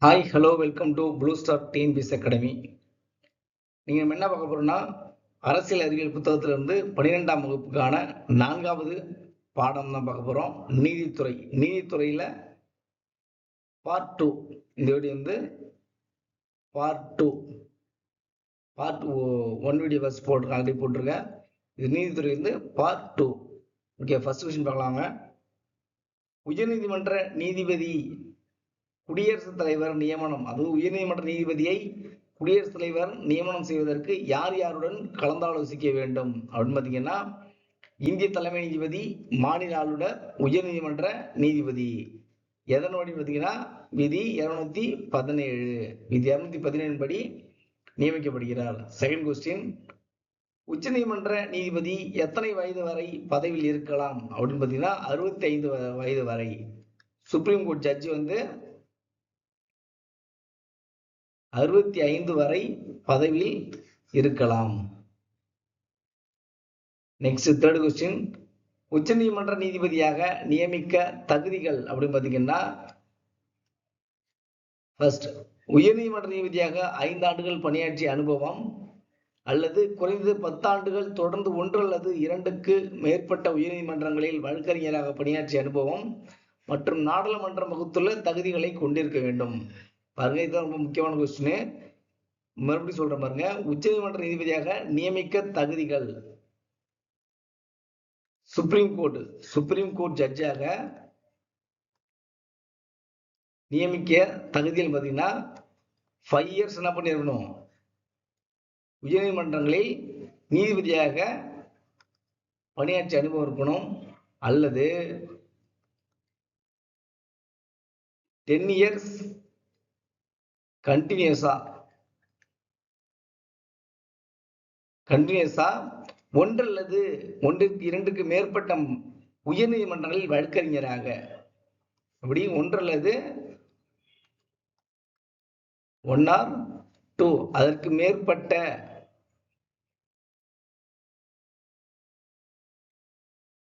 Hi hello welcome to blue star TNPS academy. நீங்கள் என்ன பார்க்க போகிறோம்னா, அரசியல் அறிவியல் புத்தகத்திலிருந்து 12ஆம் வகுப்புக்கான 4வது பாடம் தான் பார்க்க போகிறோம். நீதித்துறையில் பார்ட் 2. இந்த வீடியோ வந்து பார்ட் 2. பார்ட் 1 வீடியோ ஃபர்ஸ்ட் போட்டிருக்கேன். இது நீதித்துறை வந்து பார்ட் 2. ஓகே, ஃபர்ஸ்ட் கொஸ்டின் பார்க்கலாங்க. உயர்நீதிமன்ற நீதிபதி குடியரசுத் தலைவர் நியமனம், அதுவும் உயர்நீதிமன்ற நீதிபதியை குடியரசுத் தலைவர் நியமனம் செய்வதற்கு யார் யாருடன் கலந்தாலோசிக்க வேண்டும் அப்படின்னு பார்த்தீங்கன்னா, இந்திய தலைமை நீதிபதி, மாநில ஆளுநர், உயர்நீதிமன்ற நீதிபதி. எதனோடு பார்த்தீங்கன்னா விதி 217 படி நியமிக்கப்படுகிறார். செகண்ட் கொஸ்டின், உச்சநீதிமன்ற நீதிபதி எத்தனை வயது வரை பதவியில் இருக்கலாம் அப்படின்னு பார்த்தீங்கன்னா 65 வயது வரை. சுப்ரீம் கோர்ட் ஜட்ஜி வந்து 65 வரை பதவியில் இருக்கலாம். நெக்ஸ்ட் தேர்ட் கொஸ்டின், உச்சநீதிமன்ற நீதிபதியாக நியமிக்க தகுதிகள் அப்படின்னு பார்த்தீங்கன்னா, ஃபர்ஸ்ட், உயர்நீதிமன்ற நீதிபதியாக 5 ஆண்டுகள் பணியாற்றிய அனுபவம் அல்லது குறைந்தது 10 ஆண்டுகள் தொடர்ந்து 1 அல்லது 2க்கு மேற்பட்ட உயர்நீதிமன்றங்களில் வழக்கறிஞராக பணியாற்றிய அனுபவம் மற்றும் நாடாளுமன்றம் வகுத்துள்ள தகுதிகளை கொண்டிருக்க வேண்டும். பாருங்க, இதுதான் ரொம்ப முக்கியமான கொஸ்டின். மறுபடியும் சொல்றேன் பாருங்க. உச்சநீதிமன்ற நீதிபதியாக நியமிக்க தகுதிகள், சுப்ரீம் கோர்ட் ஜட்ஜாக நியமிக்க தகுதிகள் பார்த்தீங்கன்னா 5 இயர்ஸ் என்ன பண்ணிருக்கணும், உயர்நீதிமன்றங்களில் நீதிபதியாக பணியாற்றிய அனுபவம் இருக்கணும், அல்லது 10 இயர்ஸ் கண்டினியூஸா 1 அல்லது 1-2க்கு மேற்பட்ட உயர்நீதிமன்றங்களில் வழக்கறிஞராக, அப்படி 1 அல்லது 1 or 2 அதற்கு மேற்பட்ட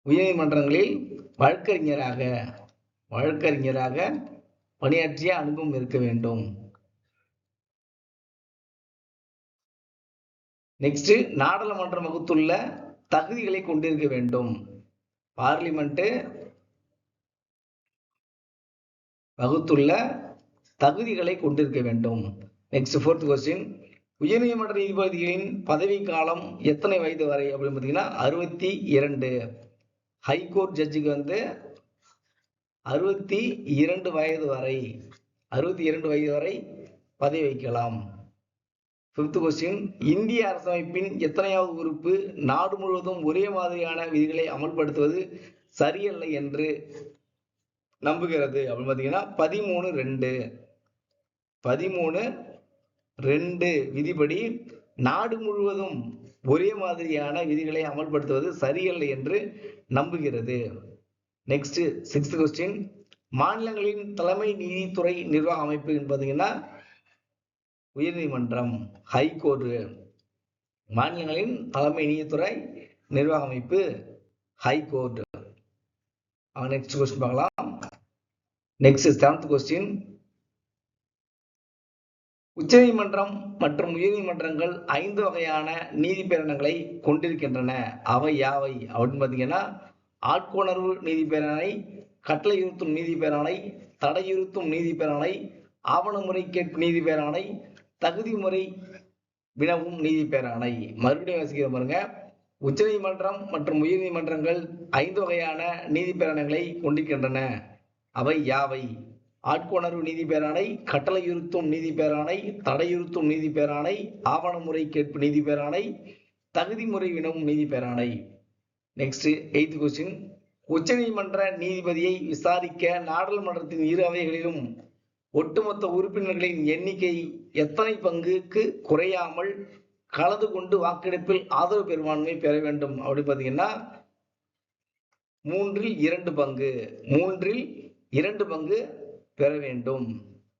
உயர்நீதிமன்றங்களில் வழக்கறிஞராக பணியாற்றிய அனுபவம் இருக்க வேண்டும். நெக்ஸ்ட், நாடாளுமன்றம் வகுத்துள்ள தகுதிகளை கொண்டிருக்க வேண்டும். பார்லிமெண்ட் வகுத்துள்ள தகுதிகளை கொண்டிருக்க வேண்டும். நெக்ஸ்ட் ஃபோர்த் கொஸ்டின், உயர்நீதிமன்ற நீதிபதிகளின் பதவி காலம் எத்தனை வயது வரை அப்படின்னு பார்த்தீங்கன்னா 62. ஹைகோர்ட் ஜட்ஜுக்கு வந்து 62 வயது வரை பதவி வைக்கலாம். ஃபிஃப்த் கொஸ்டின், இந்திய அரசமைப்பின் எத்தனையாவது உறுப்பு நாடு முழுவதும் ஒரே மாதிரியான விதிகளை அமல்படுத்துவது சரியல்ல என்று நம்புகிறது அப்படின்னு பார்த்தீங்கன்னா 13(2) விதிப்படி நாடு முழுவதும் ஒரே மாதிரியான விதிகளை அமல்படுத்துவது சரியல்ல என்று நம்புகிறது. நெக்ஸ்ட் சிக்ஸ்த் கொஸ்டின், மாநிலங்களின் தலைமை நீதித்துறை நிர்வாக அமைப்பு பார்த்தீங்கன்னா உயர்நீதிமன்றம், ஹைகோர்ட். மாநிலங்களின் தலைமை நீதித்துறை நிர்வாக அமைப்பு ஹைகோர்ட். நெக்ஸ்ட் கொஸ்டின் பார்க்கலாம். நெக்ஸ்ட் செவன்த் கொஸ்டின், உச்சநீதிமன்றம் மற்றும் உயர்நீதிமன்றங்கள் 5 வகையான நீதி பேரணங்களை கொண்டிருக்கின்றன. அவை யாவை அப்படின்னு பார்த்தீங்கன்னா, ஆட்கொணர்வு நீதி பேரணை, கட்டளையுறுத்தும் நீதி பேரணை, தடையுறுத்தும் நீதி பேரணை, ஆவணமுறை கேட்பு நீதி பேரணை, தகுதி முறை வினவும் நீதி பேரணை. மறுபடியும் வாசிக்கிற பாருங்க. உச்சநீதிமன்றம் மற்றும் உயர்நீதிமன்றங்கள் 5 வகையான நீதி பேரணைகளை கொண்டிருக்கின்றன. அவை யாவை? ஆட்கொணர்வு நீதி பேராணை, கட்டளையுறுத்தும் நீதி பேராணை, தடையுறுத்தும் நீதி பேராணை, ஆவணமுறை கேட்பு நீதி பேராணை, தகுதி முறை வினவும் நீதி பேராணை. நெக்ஸ்ட் எய்த் கொஸ்டின், உச்சநீதிமன்ற நீதிபதியை விசாரிக்க நாடாளுமன்றத்தின் 2 அவைகளிலும் ஒட்டுமொத்த உறுப்பினர்களின் எண்ணிக்கை எத்தனை பங்குக்கு குறையாமல் கலந்து கொண்டு வாக்கெடுப்பில் ஆதரவு பெரும்பான்மை பெற வேண்டும் அப்படி பார்த்தீங்கன்னா 3/2 பங்கு பெற வேண்டும்.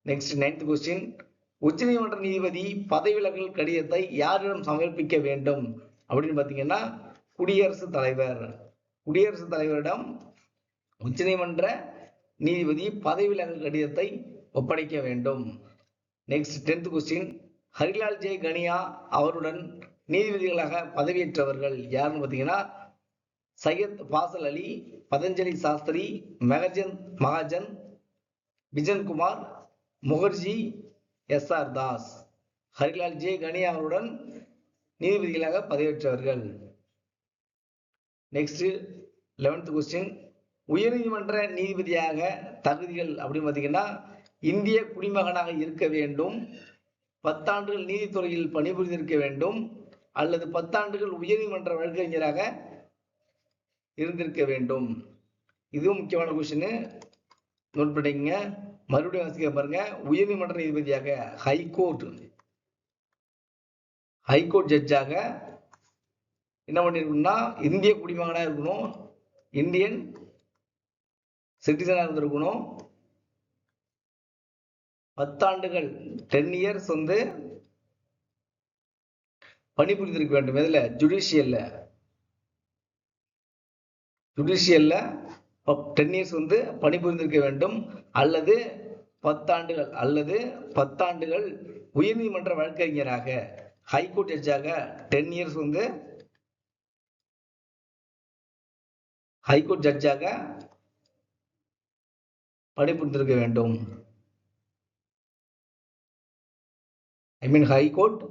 நெக்ஸ்ட் 9th கொஸ்டின், உச்சநீதிமன்ற நீதிபதி பதவி விலகல் கடிதத்தை யாரிடம் சமர்ப்பிக்க வேண்டும் அப்படின்னு பார்த்தீங்கன்னா குடியரசுத் தலைவரிடம் உச்சநீதிமன்ற நீதிபதி பதவி விலகல் கடிதத்தை ஒப்படைக்க வேண்டும். Next 10th question, Harilal J Kania அவருடன் நீதிபதிகளாக பதவியேற்றவர்கள் யாருன்னு பார்த்தீங்கன்னா சையத் பாசல் அலி, பதஞ்சலி சாஸ்திரி, மெகர்ஜன் மகாஜன், பிஜன்குமார் முகர்ஜி, SR தாஸ். ஹரிலால் ஜே கனியா அவருடன் நீதிபதிகளாக பதவியேற்றவர்கள். நெக்ஸ்ட் 11th கொஸ்டின், உயர்நீதிமன்ற நீதிபதியாக தகுதிகள் அப்படின்னு பார்த்தீங்கன்னா இந்திய குடிமகனாக இருக்க வேண்டும், 10 ஆண்டுகள் நீதித்துறையில் பணிபுரிந்திருக்க வேண்டும், அல்லது 10 ஆண்டுகள் உயர்நீதிமன்ற வழக்கறிஞராக இருந்திருக்க வேண்டும். இதுவும் முக்கியமான கொஸ்டின், நோட் பண்ணிக்கங்க. மறுபடியும் வாசிக்க பாருங்க. உயர்நீதிமன்ற நீதிபதியாக ஹைகோர்ட் ஜட்ஜாக என்ன பண்ணிருக்கணும்னா இந்திய குடிமகனாக இருக்கணும், இந்தியன் சிட்டிசனாக இருந்திருக்கணும், 10 ஆண்டுகள் 10 இயர்ஸ் பணிபுரிந்திருக்க வேண்டும். இதுல ஜுடிஷியல்ல 10 இயர்ஸ் பணிபுரிந்திருக்க வேண்டும், அல்லது 10 ஆண்டுகள் உயர்நீதிமன்ற வழக்கறிஞராக ஹைகோர்ட் ஜட்ஜாக 10 இயர்ஸ் ஹைகோர்ட் ஜட்ஜாக பணிபுரிந்திருக்க வேண்டும். ஹைகோர்ட்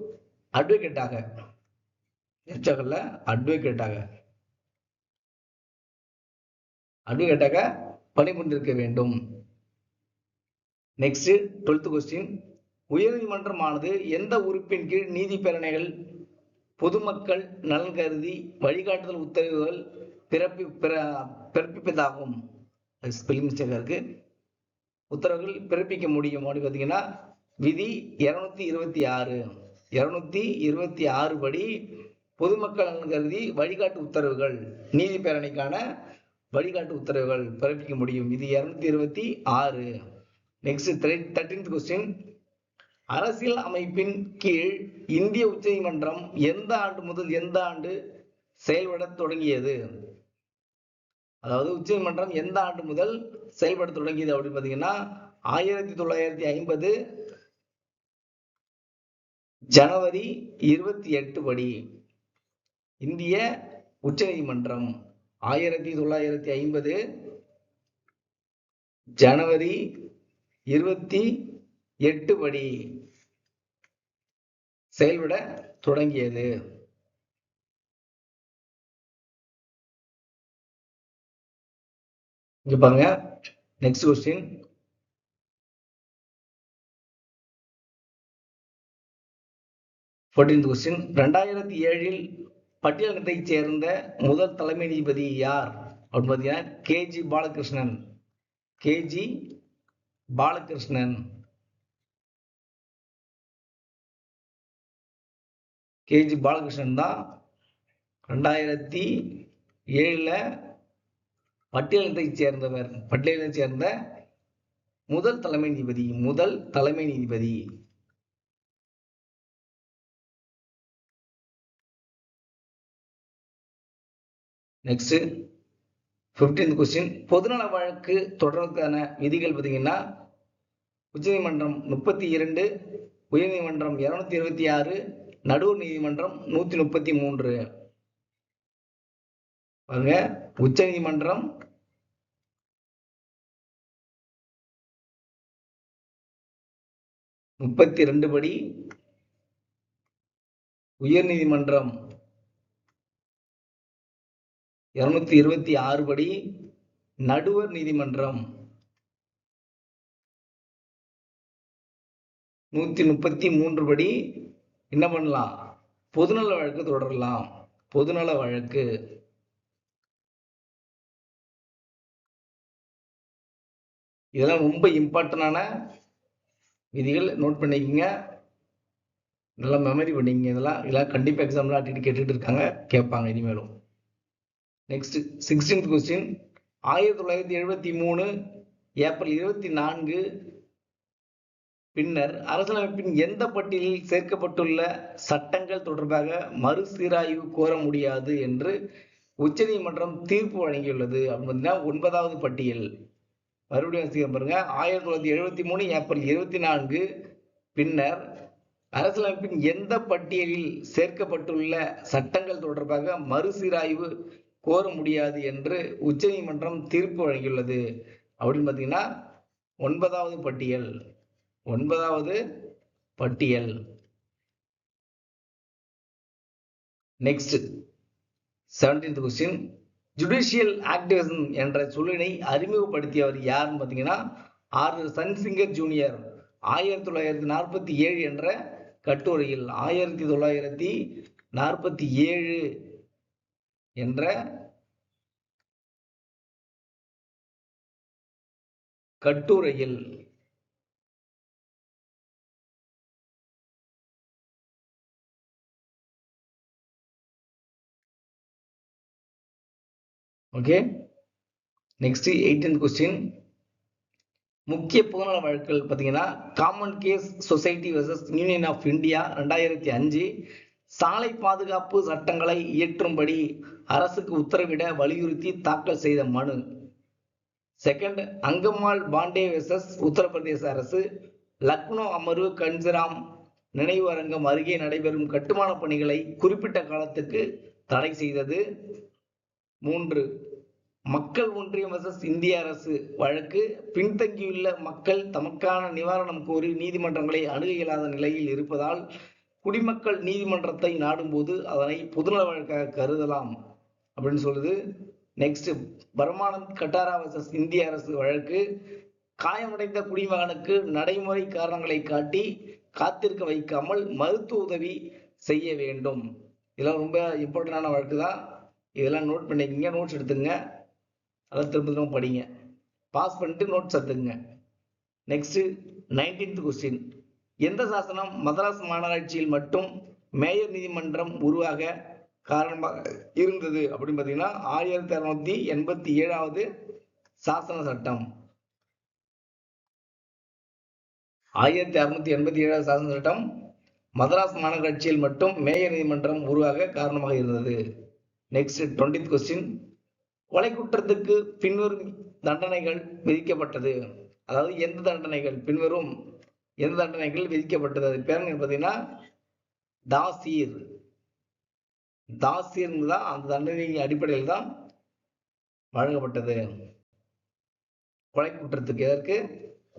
அட்வொகேட்டாக, ஜட்ஜாகல அட்வொகேட்டாக பணிபுரிந்திருக்க வேண்டும். நெக்ஸ்ட் 12th கொஸ்டின், உயர்நீதிமன்றமானது எந்த உறுப்பின் கீழ் நீதி பேரணைகள், பொதுமக்கள் நலன் கருதி வழிகாட்டுதல் உத்தரவுகள் பிறப்பிப்பதாகும். ஸ்பெல்லிங் மிஸ்டேக் இருக்கு. உத்தரவுகள் பிறப்பிக்க முடியும் அப்படின்னு பார்த்தீங்கன்னா விதி 226 படி பொதுமக்கள் நலன் கருதி வழிகாட்டு உத்தரவுகள், நீதி பேரணைக்கான வழிகாட்டு உத்தரவுகள் பிறப்பிக்க முடியும். இது 226. நெக்ஸ்ட் 13th கொஸ்டின், அரசியல் அமைப்பின் கீழ் இந்திய உச்சநீதிமன்றம் எந்த ஆண்டு முதல் எந்த ஆண்டு செயல்பட தொடங்கியது? அதாவது உச்சநீதிமன்றம் எந்த ஆண்டு முதல் செயல்பட தொடங்கியது அப்படின்னு பார்த்தீங்கன்னா 1950 ஜனவரி 28 படி இந்திய உச்சநீதிமன்றம் 1950 ஜனவரி 28 படி செயல்பட தொடங்கியது. இங்க பாருங்க. நெக்ஸ்ட் கொஸ்டின், 14th கொஸ்டின், 2007 பட்டியலினத்தை சேர்ந்த முதல் தலைமை நீதிபதி யார் அப்படின்னு பார்த்தீங்கன்னா கேஜி பாலகிருஷ்ணன் தான் 2007 பட்டியலினத்தை சேர்ந்த முதல் தலைமை நீதிபதி. நெக்ஸ்ட் 15th கொஸ்டின், பொதுநல வழக்கு தொடர்வதற்கான விதிகள் பார்த்தீங்கன்னா உச்சநீதிமன்றம் 32, உயர்நீதிமன்றம் 226, நடுவர் நீதிமன்றம் 133. பாருங்க, உச்சநீதிமன்றம் 32 படி, உயர்நீதிமன்றம் 226 படி, நடுவர் நீதிமன்றம் 133 படி என்ன பண்ணலாம்? பொதுநல வழக்கு தொடரலாம். பொதுநல வழக்கு இதெல்லாம் ரொம்ப இம்பார்ட்டன்டான விதிகள். நோட் பண்ணிக்கங்க, நல்லா மெமரி பண்ணிக்கங்க. இதெல்லாம் கண்டிப்பா எக்ஸாம்ல அடிக்கடி கேட்டுட்டு இருக்காங்க, கேட்பாங்க இனிமேலும். நெக்ஸ்ட் 16th கொஸ்டின், 1973 ஏப்ரல் 24 பின்னர் அரசியலமைப்பின் எந்த பட்டியலில் சேர்க்கப்பட்டுள்ள சட்டங்கள் தொடர்பாக மறுசீராய்வு கோர முடியாது என்று உச்சநீதிமன்றம் தீர்ப்பு வழங்கியுள்ளது அப்படின்னு பார்த்தீங்கன்னா 9வது பட்டியல். மறுபடியும் வச்சுக்க பாருங்க. 1973 ஏப்ரல் 24 பின்னர் அரசியலமைப்பின் எந்த பட்டியலில் சேர்க்கப்பட்டுள்ள சட்டங்கள் தொடர்பாக மறுசீராய்வு கோர முடியாது என்று உச்சநீதிமன்றம் தீர்ப்பு வழங்கியுள்ளது அப்படின்னு பார்த்தீங்கன்னா 9வது பட்டியல். 9வது பட்டியல். Next 17th question. Judicial activism என்ற சொல்லினை அறிமுகப்படுத்தியவர் யாருன்னு பார்த்தீங்கன்னா ஆர்தர் சன்சிங்கர் ஜூனியர் 1947 என்ற கட்டுரையில் 1947 என்ற கட்டுரையில் ஓகே. Next 18th question. முக்கிய பொதுநல வழக்குகள் பார்த்தீங்கன்னா common cause society versus union of India 2005, சாலை பாதுகாப்பு சட்டங்களை இயற்றும்படி அரசுக்கு உத்தரவிட வலியுறுத்தி தாக்கல் செய்த மனு. செகண்ட், அங்கம்மாள் பாண்டே வெர்சஸ் உத்தரப்பிரதேச அரசு, லக்னோ அமர்வு கன்சிராம் நினைவு அரங்கம் அருகே நடைபெறும் கட்டுமான பணிகளை குறிப்பிட்ட காலத்துக்கு தடை செய்தது. 3, மக்கள் ஒன்றியம் வெர்சஸ் இந்திய அரசு வழக்கு, பின்தங்கியுள்ள மக்கள் தமக்கான நிவாரணம் கோரி நீதிமன்றங்களை அணுக இயலாத நிலையில் இருப்பதால் குடிமக்கள் நீதிமன்றத்தை நாடும்போது அதனை பொதுநல வழக்காக கருதலாம் அப்படின்னு சொல்லுது. நெக்ஸ்ட், பரமானந்த் கட்டாரா வெர்சஸ் இந்திய அரசு வழக்கு, காயமடைந்த குடிமகனுக்கு நடைமுறை காரணங்களை காட்டி காத்திருக்க வைக்காமல் மருத்துவ உதவி செய்ய வேண்டும். இதெல்லாம் ரொம்ப இம்பார்ட்டன்டான வழக்கு தான். இதெல்லாம் நோட் பண்ணிக்கங்க, நோட்ஸ் எடுத்துங்க, அதை திரும்ப படிங்க, பாஸ் பண்ணிட்டு நோட்ஸ் எடுத்துங்க. Next 19th question. எந்த சாசனம் மதராஸ் மாநகராட்சியில் மட்டும் மேயர் நீதிமன்றம் உருவாக காரணமாக இருந்தது அப்படின்னு பார்த்தீங்கன்னா 1687வது சாசன சட்டம். 1687வது சாசன சட்டம் மதராஸ் மாநகராட்சியில் மட்டும் மேயர் நீதிமன்றம் உருவாக காரணமாக இருந்தது. Next 20th question. கொலை குற்றத்துக்கு பின்வரும் தண்டனைகள் விதிக்கப்பட்டது. அதாவது எந்த தண்டனைகள் பின்வரும் எந்த தண்டனைகள் விதிக்கப்பட்டது, அது பேர் பார்த்தீங்கன்னா தாசீர். தாசீர் தான் அந்த தண்டனை அடிப்படையில் தான் வழங்கப்பட்டது கொலை குற்றத்துக்கு. எதற்கு?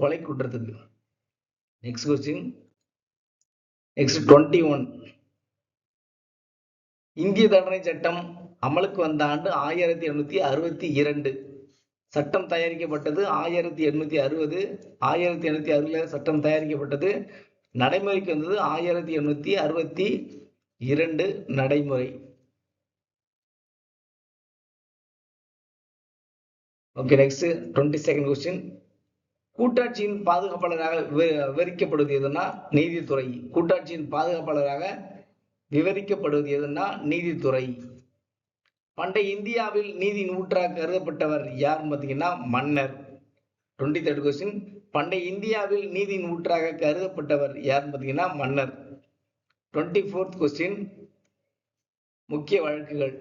கொலை குற்றத்துக்கு. Next question. நெக்ஸ்ட் 21. இந்திய தண்டனை சட்டம் அமலுக்கு வந்த ஆண்டு 1862. சட்டம் தயாரிக்கப்பட்டது 1860. 1860 சட்டம் தயாரிக்கப்பட்டது. நடைமுறைக்கு வந்தது 1862 நடைமுறை. ஓகே. Next 22nd question. கூட்டாட்சியின் பாதுகாப்பாளராக விவரிக்கப்படுவது எதுனா நீதித்துறை. கூட்டாட்சியின் பாதுகாப்பாளராக விவரிக்கப்படுவது எதுனா நீதித்துறை. பண்டைய இந்தியாவில் நீதி நூற்றாக கருதப்பட்டவர் யார் பார்த்தீங்கன்னா மன்னர். 23rd question. பண்டைய இந்தியாவில் நீதி நூற்றாக கருதப்பட்டவர் யார் பார்த்தீங்கன்னா மன்னர். 24th question. முக்கிய வழக்குகள்.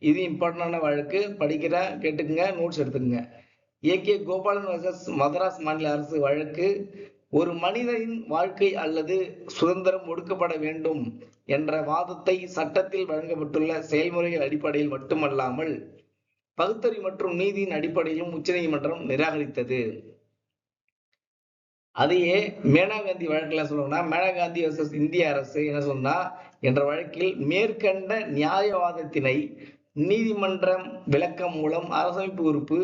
இது இம்பார்ட்டன்டான வழக்கு, படிக்கிற கேட்டுக்குங்க, நோட்ஸ் எடுத்துக்கங்க. ஏகே கோபாலன் வர்சஸ் மதராஸ் மாநில அரசு வழக்கு, ஒரு மனிதனின் வாழ்க்கை அல்லது சுதந்திரம் ஒடுக்கப்பட வேண்டும் என்ற வாதத்தை சட்டத்தில் வழங்கப்பட்டுள்ள செயல்முறைகள் அடிப்படையில் மட்டுமல்லாமல் பகுத்தறிவு மற்றும் நீதியின் அடிப்படையிலும் உச்சநீதிமன்றம் நிராகரித்தது. அதையே மேனா காந்தி வழக்குல சொல்லணும்னா மேனா காந்தி வர்சஸ் இந்திய அரசு என்ன சொன்னா என்ற வழக்கில் மேற்கண்ட நியாயவாதத்தினை நீதிமன்றம் விளக்கம் மூலம் அரசமைப்பு உறுப்பு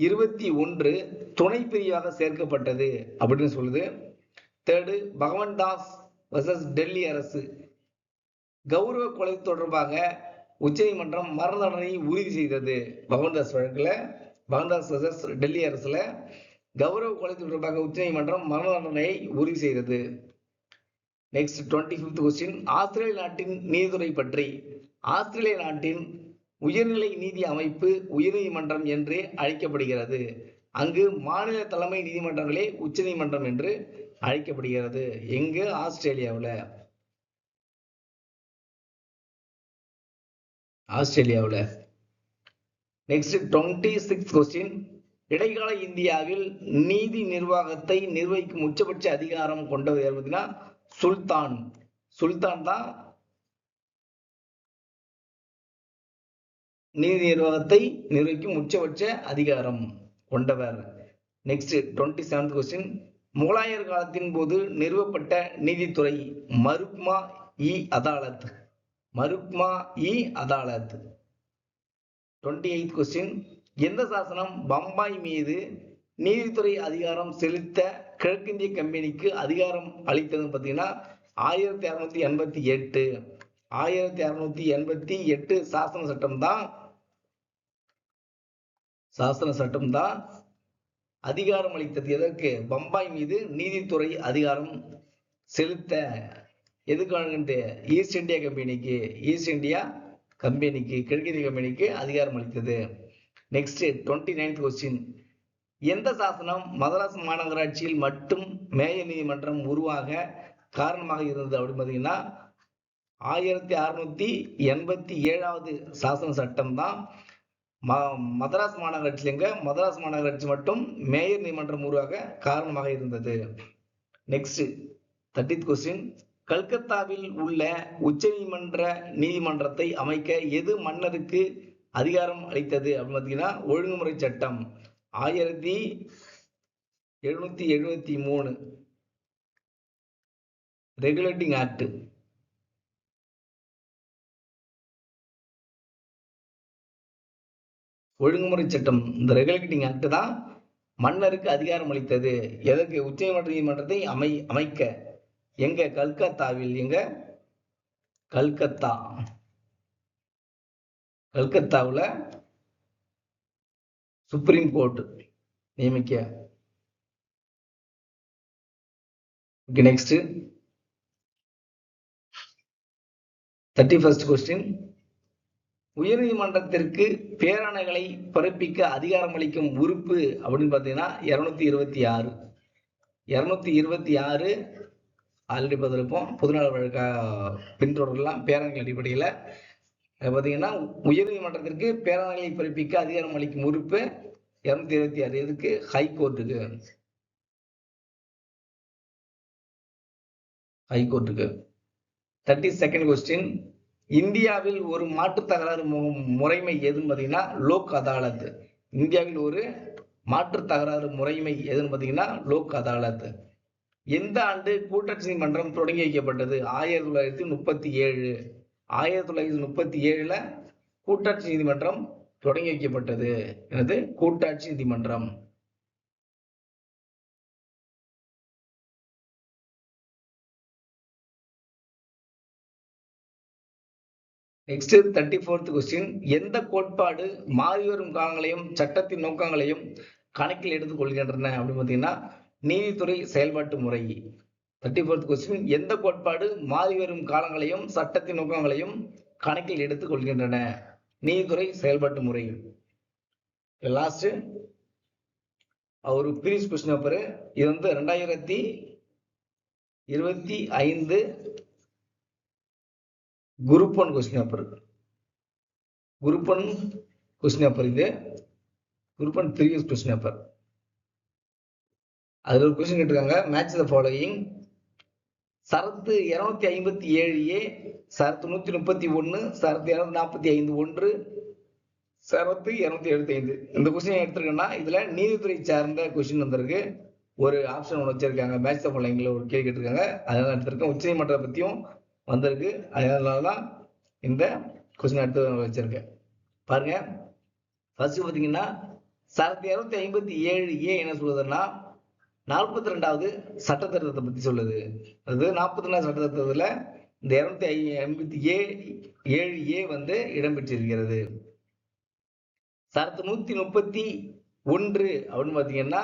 21 துணை பிரிவாக சேர்க்கப்பட்டது அப்படின்னு சொல்லுது. தேர்டு, பகவன் தாஸ் வர்சஸ் டெல்லி அரசு, கௌரவ கொலை தொடர்பாக உச்சநீதிமன்றம் மரண தண்டனையை உறுதி செய்தது. பகவன்தாஸ் வழக்குல, பகவன்தாஸ் வர்சஸ் டெல்லி அரசுல கௌரவ கொலை தொடர்பாக உச்சநீதிமன்றம் மரண தண்டனையை உறுதி செய்தது. Next 25th question. ஆஸ்திரேலிய நாட்டின் நீதித்துறை பற்றி. ஆஸ்திரேலிய நாட்டின் உயர்நிலை நீதி அமைப்பு உயர்நீதிமன்றம் என்று அழைக்கப்படுகிறது. அங்கு மாநில தலைமை நீதிமன்றங்களே உச்சநீதிமன்றம் என்று அழைக்கப்படுகிறது. எங்கு? ஆஸ்திரேலியாவில். ஆஸ்திரேலியாவில். Next 26th question. இடைக்கால இந்தியாவில் நீதி நிர்வாகத்தை நிர்வகிக்கும் உச்சபட்ச அதிகாரம் கொண்டவர் யார் பார்த்தீங்கன்னா சுல்தான். சுல்தான் தான் நீதி நிர்வாகத்தை நிர்வகிக்கும் உச்சபட்ச அதிகாரம் கொண்டவர். Next 27th question. முகலாயர் காலத்தின் போது நிறுவப்பட்ட நீதித்துறை மருக்மா இ அதாலத். மருக்மா இ அதாலத். 28th question. எந்த சாசனம் பம்பாய் மீது நீதித்துறை அதிகாரம் செலுத்த கிழக்கிந்திய கம்பெனிக்கு அதிகாரம் அளித்ததுன்னு பார்த்தீங்கன்னா 1688. 1688 சாசன சட்டம் தான் அதிகாரம் அளித்தது. எதற்கு? பம்பாய் மீது நீதித்துறை அதிகாரம் செலுத்த. எதுக்காக? ஈஸ்ட் இந்தியா கம்பெனிக்கு கிழக்கிந்திய கம்பெனிக்கு அதிகாரம் அளித்தது. Next 29th question. எந்த சாசனம் மதராஸ் மாநகராட்சியில் மட்டும் மேயர் நீதிமன்றம் உருவாக காரணமாக இருந்தது அப்படின்னு பார்த்தீங்கன்னா 1687 சாசன சட்டம் தான் மதராஸ் மாநகராட்சி மட்டும் மேயர் நீதிமன்றம் உருவாக காரணமாக இருந்தது. Next 30th question. கல்கத்தாவில் உள்ள உச்ச நீதிமன்றத்தை அமைக்க எது மன்னருக்கு அதிகாரம் அளித்தது அப்படின்னு பார்த்தீங்கன்னா ஒழுங்குமுறை சட்டம் 1773 ரெகுலேட்டிங் ஆக்ட். ஒழுங்குமுறை சட்டம், இந்த ரெகுலேட்டிங் ஆக்ட் தான் மன்னருக்கு அதிகாரம் அளித்தது. எதற்கு? உச்ச நீதிமன்றத்தை அமைக்க. எங்க? கல்கத்தாவில். எங்க? கல்கத்தாவில் சுப்ரீம் கோர்ட் நியமிக்க. Next 31st question. உயர்நீதிமன்றத்திற்கு பேராணைகளை பிறப்பிக்க அதிகாரம் அளிக்கும் உறுப்பு அப்படின்னு பார்த்தீங்கன்னா 226. 226 ஆல்ரெடி பார்த்துருப்போம். பொதுநல வழக்கா பின்தொடரலாம் பேராணைகள் அடிப்படையில். பார்த்தீங்கன்னா உயர்நீதிமன்றத்திற்கு பேராணைகளை பிறப்பிக்க அதிகாரம் அளிக்கும் உறுப்பு 226. எதுக்கு? ஹைகோர்ட்டுக்கு. 32nd question. இந்தியாவில் ஒரு மாற்று தகராறு முறைமை எதுன்னு பார்த்தீங்கன்னா லோக் அதாலத். இந்தியாவில் ஒரு மாற்று தகராறு முறைமை எதுன்னு பார்த்தீங்கன்னா லோக் அதாலத். எந்த ஆண்டு கூட்டாட்சி நீதிமன்றம் தொடங்கி வைக்கப்பட்டது? 1937. 1937 கூட்டாட்சி நீதிமன்றம் தொடங்கி வைக்கப்பட்டது. எனது கூட்டாட்சி நீதிமன்றம். Next 34th question. எந்த கோட்பாடு மாறிவரும் காலங்களையும் சட்டத்தின் நோக்கங்களையும் கணக்கில் எடுத்துக் கொள்கின்றன அப்படின்னு பார்த்தீங்கன்னா நீதித்துறை செயல்பாட்டு முறை. 34th question. எந்த கோட்பாடு மாறிவரும் காலங்களையும் சட்டத்தின் நோக்கங்களையும் கணக்கில் எடுத்துக் கொள்கின்றன? நீதித்துறை செயல்பாட்டு முறை. லாஸ்ட் ஒரு ப்ரீவியஸ் கொஸ்டின் பேப்பர். இது 2025 group 1 question paper. Group 1 question paper. இது குரூப் 1 ப்ரீவியஸ் கொஸ்டின் பேப்பர். அதுல ஒரு கொஸ்டின் கேட்டிருக்காங்க. Match the following. Sarath 257A, சரத்து 131, சரத்து 245 1, சரத்து 275. இந்த கொஸ்டின் எடுத்திருக்கேன்னா இதுல நீதித்துறை சார்ந்த கொஸ்டின் வந்திருக்கு. ஒரு ஆப்ஷன் ஒன்று வச்சிருக்காங்க. மேட்ச் தி ஃபாலோயிங்ல ஒரு கேள்வி கேட்டிருக்காங்க. அதனால எடுத்திருக்கேன். உச்ச நீதிமன்றத்தை பத்தியும் வந்திருக்கு. அதனாலதான் இந்த கொஸ்டின் எடுத்து வச்சிருக்கேன். பாருங்க. ஃபர்ஸ்ட் பாத்தீங்கன்னா சரத்து 257A என்ன சொல்லுதுன்னா 42வது சட்ட திருத்தத்தை பத்தி சொல்லுது. அது 42வது சட்ட திருத்தத்துல இந்த 257A இடம்பெற்றிருக்கிறது. சரத்து 131 அப்படின்னு பாத்தீங்கன்னா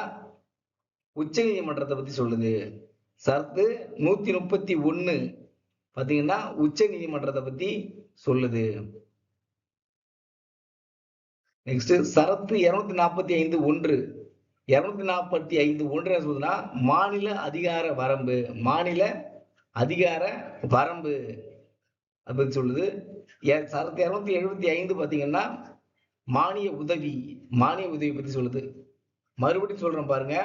உச்ச நீதிமன்றத்தை பத்தி சொல்லுது. சரத்து 131 பாத்தீங்கன்னா உச்ச நீதிமன்றத்தை பத்தி சொல்லுது. நெக்ஸ்ட் சரத்து 245 1. 245 1 என்ன சொல்லுதுன்னா மாநில அதிகார வரம்பு. மாநில அதிகார வரம்பு அதை பத்தி சொல்லுது. சரத்து 275 பாத்தீங்கன்னா மானிய உதவி பத்தி சொல்லுது. மறுபடியும் சொல்றேன் பாருங்க,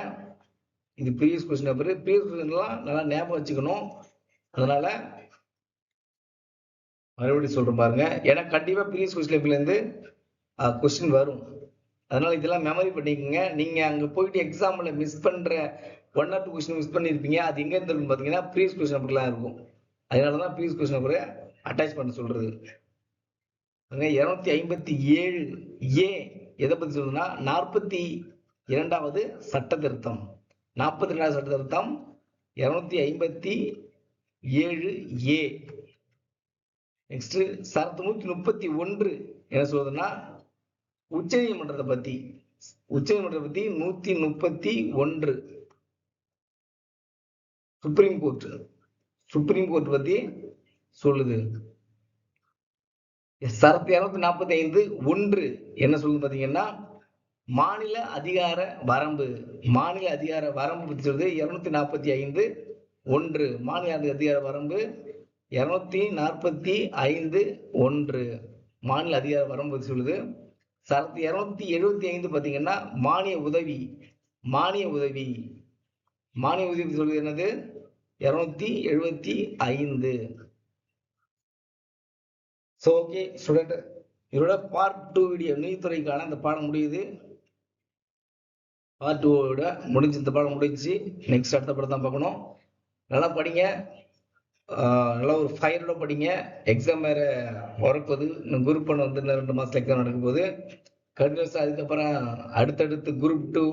இது ப்ரீவியஸ் கொஸ்டின் பேப்பர். ப்ரீவியஸ் கொஸ்டின்லாம் நல்லா ஞாபகம் வச்சுக்கணும். அதனால மறுபடியும் சொல்றேன் பாருங்க, ஏன்னா கண்டிப்பா ப்ரீவியஸ் கொஸ்டின் பேப்பர்ல இருந்து கொஸ்டின் வரும். அதனால இதெல்லாம் மெமரி பண்ணிக்கோங்க. நீங்க அங்க போயிட்டு எக்ஸாம்ல மிஸ் பண்ற 1 or 2 கொஸ்டின் மிஸ் பண்ணிருப்பீங்க. அது எங்க இருந்து இருக்கும் பாத்தீங்கன்னா ப்ரீவியஸ் கொஸ்டின் பேப்பர்லாம் இருக்கும். அதனாலதான் ப்ரீவியஸ் கொஸ்டின் பேப்பரை அட்டாச் பண்ண சொல்றது. 257 ஏ எதை பத்தி சொல்லுதுன்னா 42வது சட்ட திருத்தம். 42வது சட்ட திருத்தம் 257 ஏ. நெக்ஸ்ட் சரத்து 131 என்ன சொல்றதுன்னா உச்ச நீதிமன்றத்தை பத்தி 131 சுப்ரீம் கோர்ட் பத்தி சொல்லுது. சரத்து 245 என்ன சொல்லுது பாத்தீங்கன்னா மாநில அதிகார வரம்பு பத்தி சொல்லுது. 245 மாநில அதிகார வரம்பு 245 மாநில அதிகார வரம்பு பத்தி சொல்லுது. சரத்து 275 பாத்தீங்கன்னா மானிய உதவி சொல்லுது என்னது 275. ஸோ ஓகே ஸ்டூடெண்ட், இதோட பார்ட் 2 வீடியோ நீதித்துறைக்கான இந்த பாடம் முடியுது. பார்ட் 2 முடிஞ்சு, இந்த பாடம் முடிஞ்சு. நெக்ஸ்ட் அடுத்த படம் தான் பார்க்கணும். நல்லா படிங்க, நல்லா ஒரு ஃபயரோட படிங்க. எக்ஸாம் வேற வரப்போகுது. குரூப் 1 வந்து 2 மாசத்துல எக்ஸாம் நடக்கும் போது கண்டினியூஸா. அதுக்கப்புறம் அடுத்தடுத்து குரூப் 2,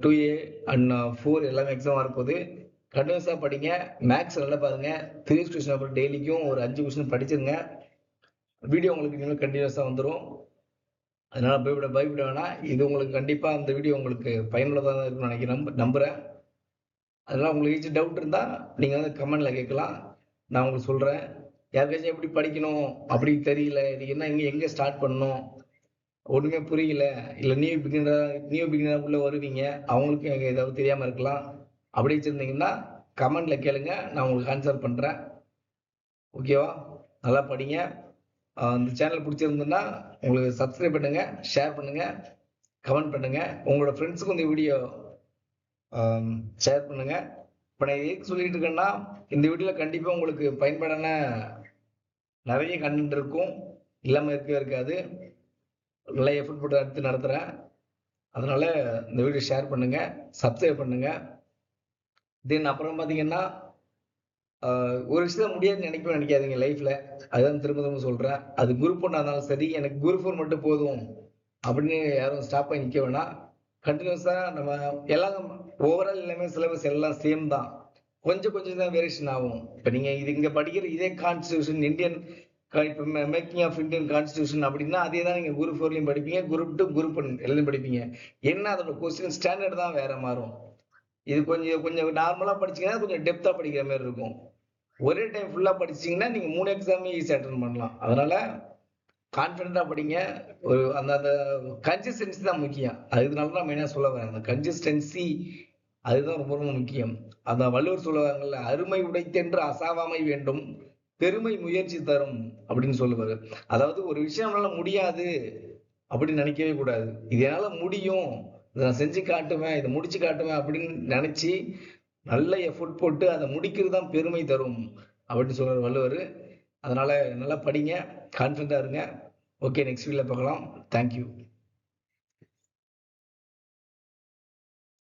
2A அண்ட் 4 எல்லாமே எக்ஸாம் வரப்போகுது. கண்டினியூஸா படிங்க. மேக்ஸ் நல்லா பாருங்க. 3 கொஸ்டின் அப்புறம் டெய்லிக்கும் ஒரு 5 கொஸ்டின் படிச்சிருங்க. வீடியோ உங்களுக்கு இனிமேல் கண்டினியூஸா வந்துடும். அதனால பயப்பட வேணாம். இது உங்களுக்கு கண்டிப்பா அந்த வீடியோ உங்களுக்கு பயனுள்ளதாக இருக்கும்னு நினைக்கிறேன், நம்புறேன். அதனால உங்களுக்கு ஏதாச்சும் டவுட் இருந்தா நீங்க வந்து கமெண்ட்ல கேட்கலாம், நான் உங்களுக்கு சொல்றேன். யாருக்காச்சும் எப்படி படிக்கணும் அப்படி தெரியல, இது என்ன எங்க ஸ்டார்ட் பண்ணணும், ஒண்ணுமே புரியல, இல்ல நியூ பிகினர் உள்ள வருவீங்க, அவங்களுக்கும் எங்க ஏதாவது தெரியாம இருக்கலாம். அப்படி வச்சிருந்தீங்கன்னா கமெண்ட்ல கேளுங்க, நான் உங்களுக்கு ஆன்சர் பண்றேன். ஓகேவா? நல்லா படிங்க. இந்த சேனல் பிடிச்சிருந்ததுன்னா உங்களுக்கு சப்ஸ்கிரைப் பண்ணுங்க, ஷேர் பண்ணுங்க, கமெண்ட் பண்ணுங்க. உங்களோட ஃப்ரெண்ட்ஸுக்கும் இந்த வீடியோ ஷேர் பண்ணுங்க. இப்போ நான் எதுக்கு சொல்லிட்டு இருக்கேன்னா, இந்த வீடியோல கண்டிப்பா உங்களுக்கு பயன்படான நிறைய கண்டென்ட் இருக்கும், இல்லாம இருக்கவே இருக்காது. நல்லா எஃபர்ட் போட்டு எடுத்து நடத்துறேன். அதனால இந்த வீடியோ ஷேர் பண்ணுங்க, சப்ஸ்கிரைப் பண்ணுங்க. தென் அப்புறம் பாத்தீங்கன்னா ஒரு விஷயம் முடியாதுன்னு நினைக்காதீங்க லைஃப்ல. அதுதான் திரும்ப சொல்றேன். அது குரூப் 1 இருந்தாலும் சரி, எனக்கு குரூப் 4 மட்டும் போதும் அப்படின்னு யாரும் ஸ்டாப் பண்ணி நிக்க வேணாம். கண்டினியூஸா நம்ம எல்லாம் ஓவரால் எல்லாமே சிலபஸ் எல்லாம் சேம் தான். கொஞ்சம் தான் வேரியேஷன் ஆகும். இப்ப நீங்க இங்க படிக்கிற இதே constitution Indian making of Indian constitution அப்படின்னா அதே தான் நீங்க குரூப் 4லயும் படிப்பீங்க, குரூப் 2, குரூப் 1 எல்லாம் படிப்பீங்க. என்ன அதோட கொஸ்டின் ஸ்டாண்டர்ட் தான் வேற மாறும். இது கொஞ்சம் நார்மலா படிச்சீங்கன்னா கொஞ்சம் டெப்தா படிக்கிற மாதிரி இருக்கும். ஒரே டைம் ஃபுல்லா படிச்சீங்கன்னா நீங்க 3 எக்ஸாமே ஈஸியா அட்டெண்ட் பண்ணலாம். அதனால கான்ஃபிடென்ட்டா படிங்க. ஒரு அந்த கன்சிஸ்டன்சி தான் முக்கியம். அதனால தான் மெயினா சொல்ல வரேன். அந்த கன்சிஸ்டன்சி அதுதான் ரொம்ப முக்கியம். அந்த வள்ளுவர் சொல்லுவாங்கல்ல, அருமை உடைத்தென்று அசாவாமை வேண்டும், பெருமை முயற்சி தரும் அப்படின்னு சொல்லுவாரு. அதாவது ஒரு விஷயம் என்னால முடியாது அப்படின்னு நினைக்கவே கூடாது. இது என்னால முடியும், இதை நான் செஞ்சு காட்டுவேன், இதை முடிச்சு காட்டுவேன் அப்படின்னு நினைச்சு நல்ல எஃபோர்ட் போட்டு அதை முடிக்கிறது தான் பெருமை தரும் அப்படின்னு சொல்றாரு வள்ளுவர். அதனால நல்லா படிங்க, கான்ஃபிடண்டா இருங்க. ஓகே, நெக்ஸ்ட் வீடியோல பார்க்கலாம். தேங்க்யூ.